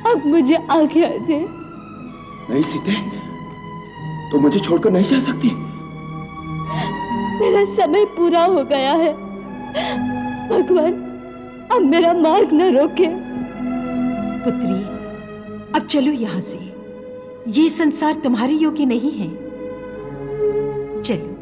अब मुझे आज्ञा दे। नहीं सीते, तो मुझे छोड़कर नहीं जा सकती। मेरा समय पूरा हो गया है। भगवान अब मेरा मार्ग न रोके। पुत्री, अब चलो यहाँ से। ये संसार तुम्हारे योग्य नहीं है। चलो।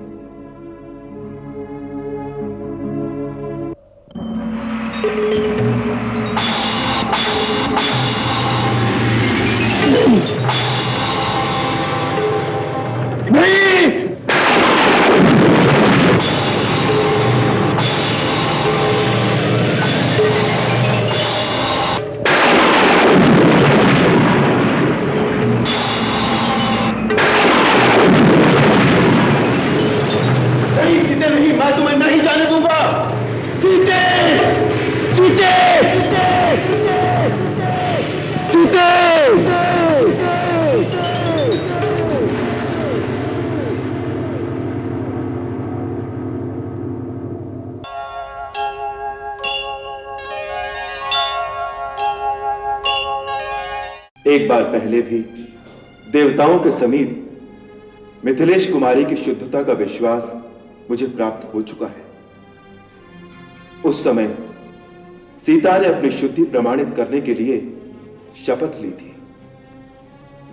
एक बार पहले भी देवताओं के समीप मिथिलेश कुमारी की शुद्धता का विश्वास मुझे प्राप्त हो चुका है। उस समय सीता ने अपनी शुद्धि प्रमाणित करने के लिए शपथ ली थी,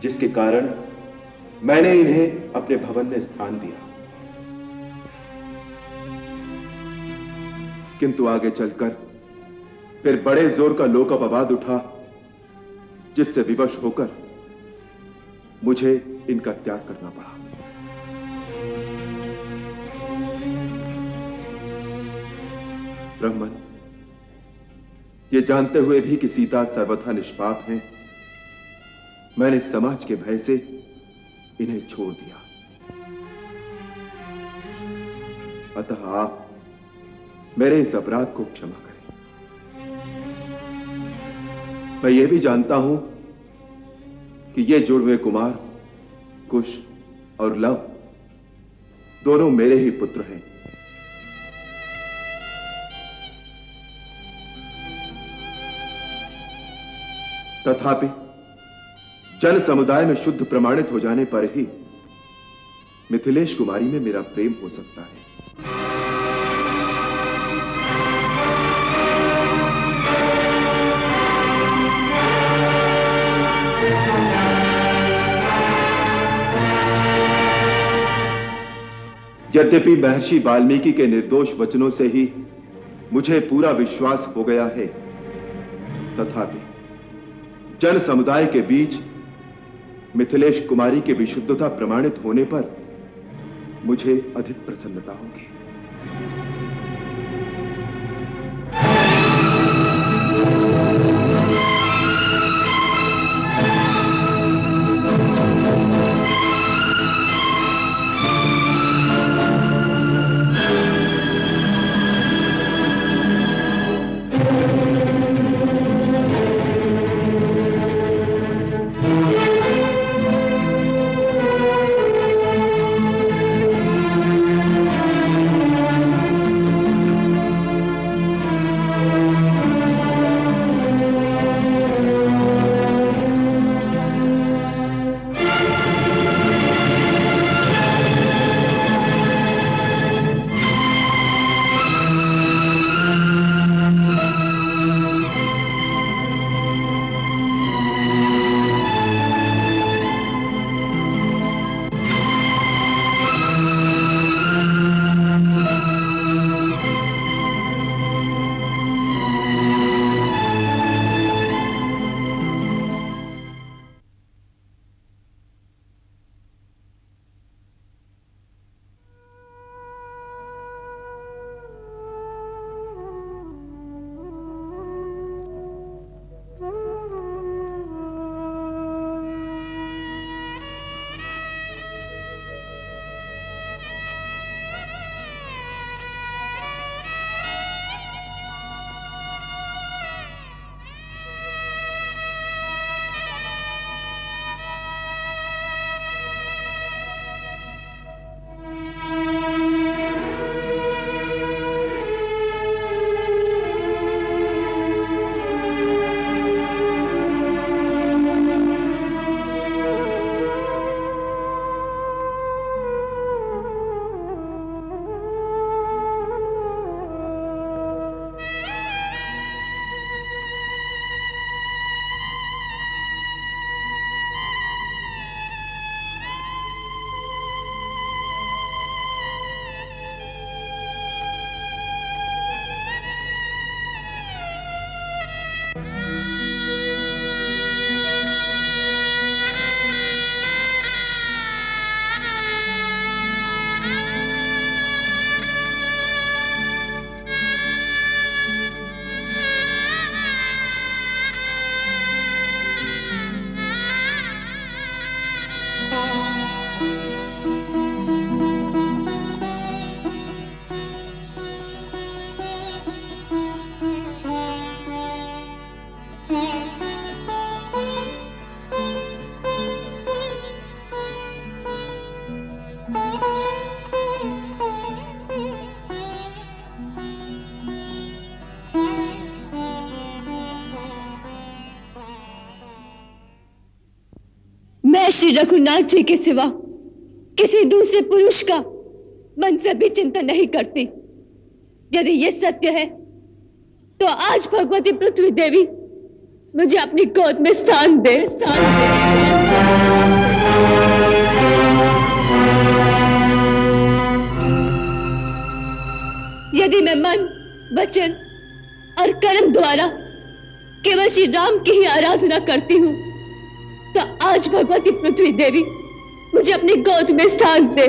जिसके कारण मैंने इन्हें अपने भवन में स्थान दिया। किंतु आगे चलकर फिर बड़े जोर का लोक अपवाद उठा, जिससे विवश होकर मुझे इनका त्याग करना पड़ा। ब्राह्मण, ये जानते हुए भी कि सीता सर्वथा निष्पाप हैं, मैंने समाज के भय से इन्हें छोड़ दिया। अतः आप मेरे इस अपराध को क्षमा करें। मैं यह भी जानता हूं कि ये जुड़वे कुमार कुश और लव दोनों मेरे ही पुत्र हैं। तथापि जन समुदाय में शुद्ध प्रमाणित हो जाने पर ही मिथिलेश कुमारी में मेरा प्रेम हो सकता है। यद्यपि महर्षि वाल्मीकि के निर्दोष वचनों से ही मुझे पूरा विश्वास हो गया है, तथापि जन समुदाय के बीच मिथिलेश कुमारी की विशुद्धता प्रमाणित होने पर मुझे अधिक प्रसन्नता होगी। श्री रघुनाथ जी के सिवा किसी दूसरे पुरुष का मन से भी चिंता नहीं करती। यदि ये सत्य है तो आज भगवती पृथ्वी देवी मुझे अपनी गोद में स्थान दे। यदि मैं मन, वचन और कर्म द्वारा केवल श्री राम की ही आराधना करती हूँ तो आज भगवती पृथ्वी देवी मुझे अपनी गोद में स्थान दे।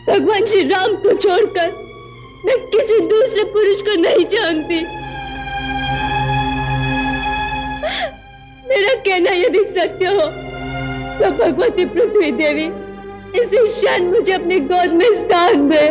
भगवान श्री राम को छोड़कर मैं किसी दूसरे पुरुष को नहीं जानती। मेरा कहना यदि सत्य हो तो भगवती पृथ्वी देवी इसी क्षण मुझे अपनी गोद में स्थान दे।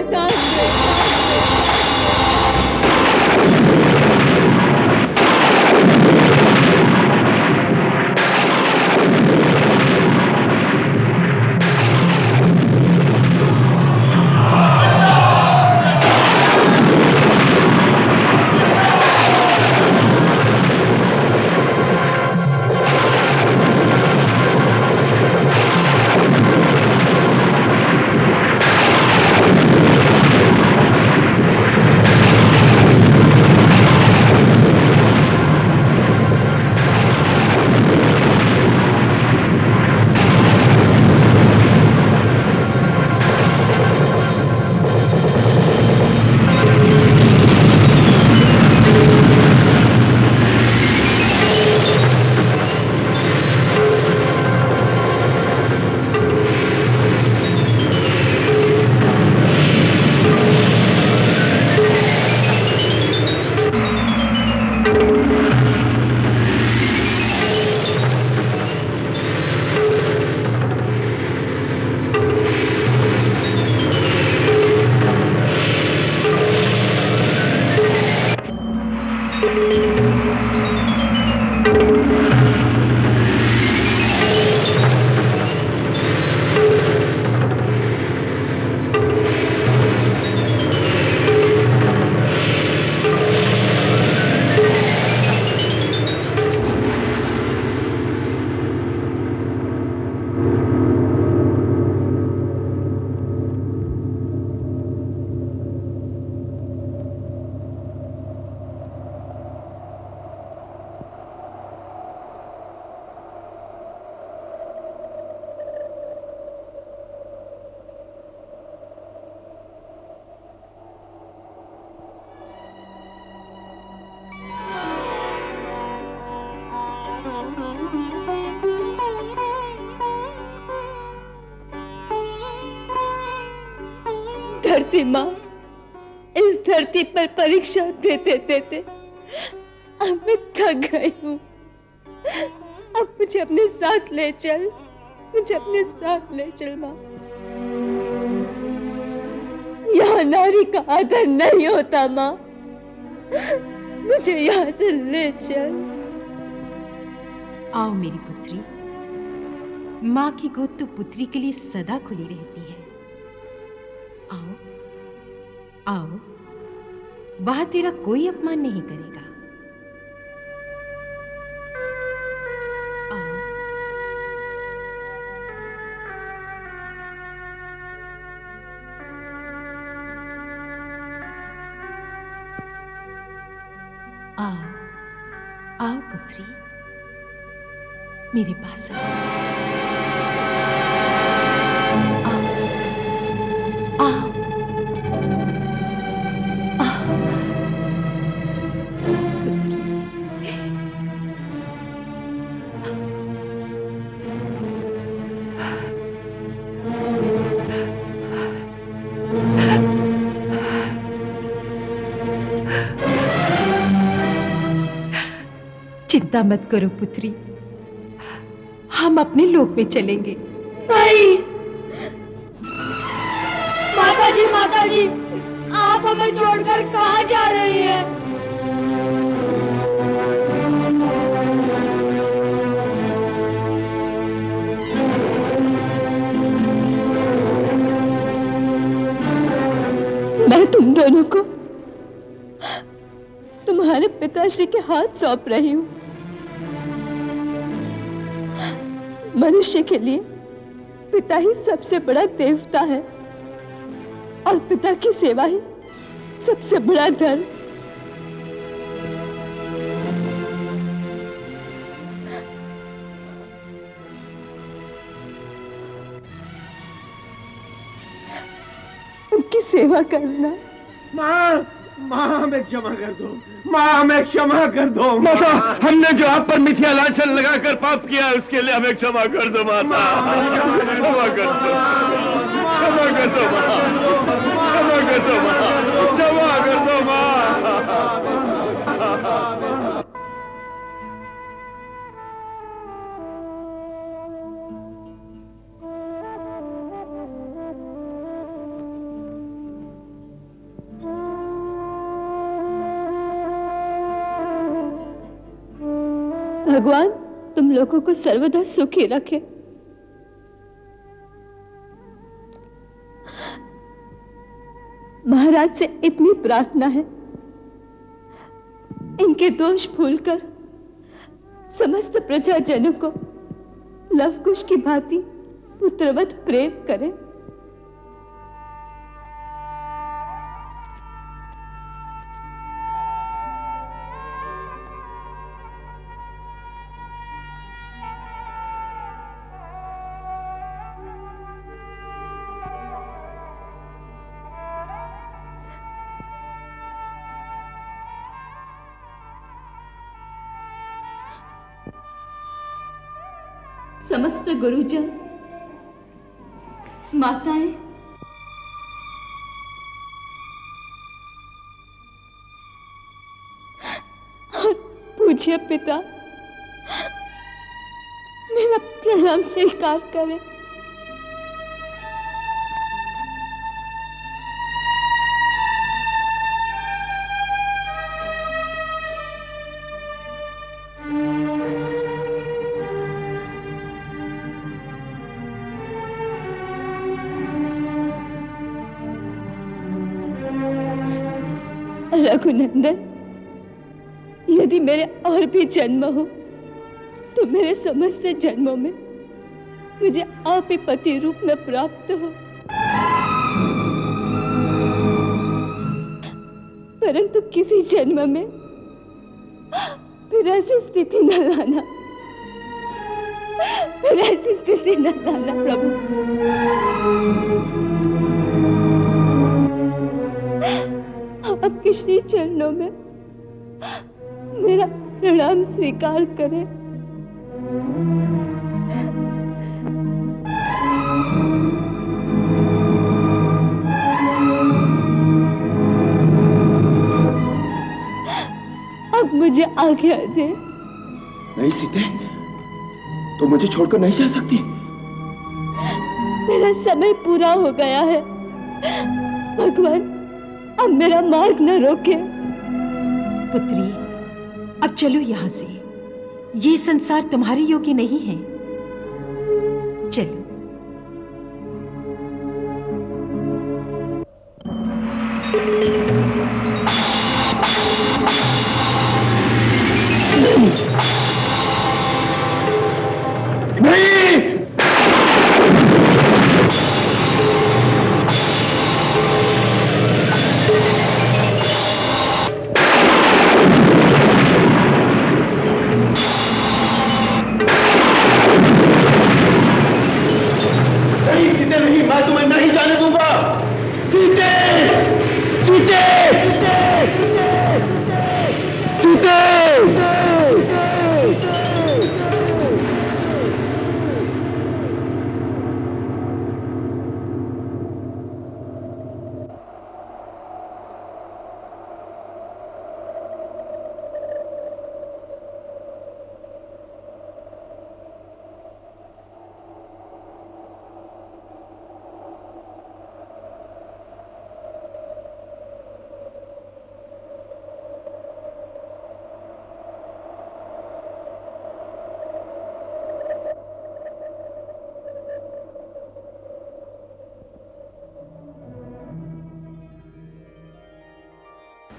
धरती माँ, इस धरती पर परीक्षा देते देते अब मैं थक गई हूँ। अब मुझे अपने साथ ले चल, मुझे अपने साथ ले चल माँ। यहाँ नारी का आदर नहीं होता माँ, मुझे यहाँ से ले चल। आओ मेरी पुत्री, माँ की गोद तो पुत्री के लिए सदा खुली रहती है। आओ आओ, वहां तेरा कोई अपमान नहीं करेगा। आओ आओ आओ पुत्री, मेरे पास आओ। आओ चिंता मत करो पुत्री, हम अपने लोक में चलेंगे। नहीं माता जी, आप हमें छोड़कर कहाँ जा रही हैं? मैं तुम दोनों को तुम्हारे पिताश्री के हाथ सौंप रही हूं। मनुष्य के लिए पिता ही सबसे बड़ा देवता है और पिता की सेवा ही सबसे बड़ा धर्म। उनकी सेवा करना। माँ, माँ हमें क्षमा कर दो, माँ हमें क्षमा कर दो। माता, हमने जो आप पर मिथ्या लांछन लगाकर पाप किया है उसके लिए हमें क्षमा कर दो माता। क्षमा कर दो, क्षमा कर दो माँ, क्षमा कर दो माँ, क्षमा कर दो माँ। भगवान तुम लोगों को सर्वदा सुखी रखे। महाराज से इतनी प्रार्थना है, इनके दोष भूलकर समस्त प्रजाजनों को लव कुश की भांति पुत्रवत प्रेम करें। समस्त गुरुजन, माताएं, और पूज्य पिता मेरा प्रणाम स्वीकार करें। रघुनंदन, यदि मेरे और भी जन्म हो तो मेरे समस्त जन्मों में मुझे आप ही पति रूप में प्राप्त हो, परंतु किसी जन्म में फिर ऐसी स्थिति न लाना, फिर ऐसी स्थिति न लाना प्रभु। आपके श्री चरणों में मेरा प्रणाम स्वीकार करें। अब मुझे आज्ञा दे। नहीं सीते, तो मुझे छोड़कर नहीं जा सकती। मेरा समय पूरा हो गया है। भगवान अब मेरा मार्ग न रोके। पुत्री, अब चलो यहां से। ये संसार तुम्हारे योग्य नहीं है। चलो।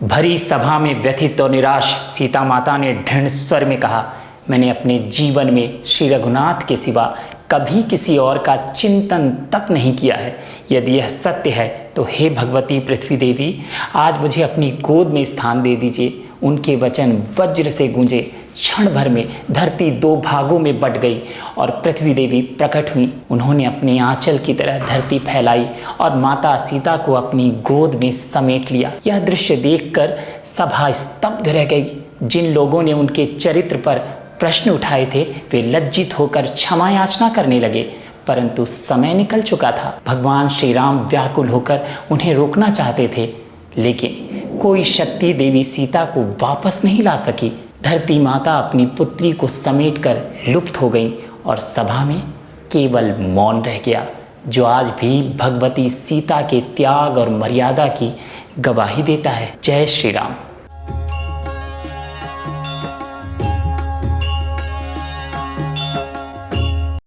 भरी सभा में व्यथित और निराश सीता माता ने दृढ़ स्वर में कहा, मैंने अपने जीवन में श्री रघुनाथ के सिवा कभी किसी और का चिंतन तक नहीं किया है। यदि यह सत्य है तो हे भगवती पृथ्वी देवी, आज मुझे अपनी गोद में स्थान दे दीजिए। उनके वचन वज्र से गूंजे। क्षण भर में धरती दो भागों में बट गई और पृथ्वी देवी प्रकट हुई। उन्होंने अपने आंचल की तरह धरती फैलाई और माता सीता को अपनी गोद में समेट लिया। यह दृश्य देखकर सभा स्तब्ध रह गई। जिन लोगों ने उनके चरित्र पर प्रश्न उठाए थे वे लज्जित होकर क्षमा याचना करने लगे, परंतु समय निकल चुका था। भगवान श्री राम व्याकुल होकर उन्हें रोकना चाहते थे, लेकिन कोई शक्ति देवी सीता को वापस नहीं ला सकी। धरती माता अपनी पुत्री को समेटकर लुप्त हो गई और सभा में केवल मौन रह गया, जो आज भी भगवती सीता के त्याग और मर्यादा की गवाही देता है। जय श्री राम।